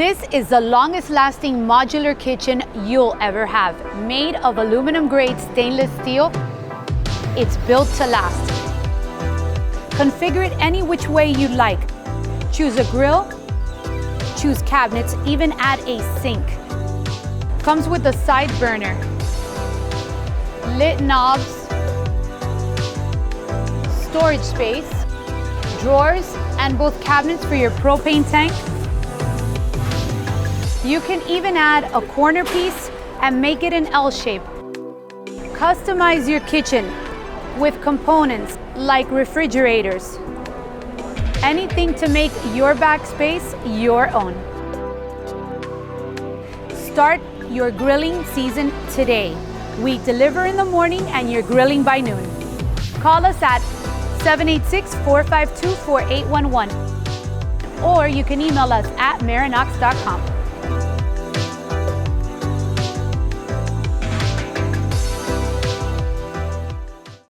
This is the longest lasting modular kitchen you'll ever have. Made of aluminum grade stainless steel, it's built to last. Configure it any which way you'd like. Choose a grill, choose cabinets, even add a sink. Comes with a side burner, lit knobs, storage space, drawers, and both cabinets for your propane tank. You can even add a corner piece and make it an L shape. Customize your kitchen with components like refrigerators. Anything to make your backspace your own. Start your grilling season today. We deliver in the morning and you're grilling by noon. Call us at 786-452-4811 or you can email us at marrinox.com.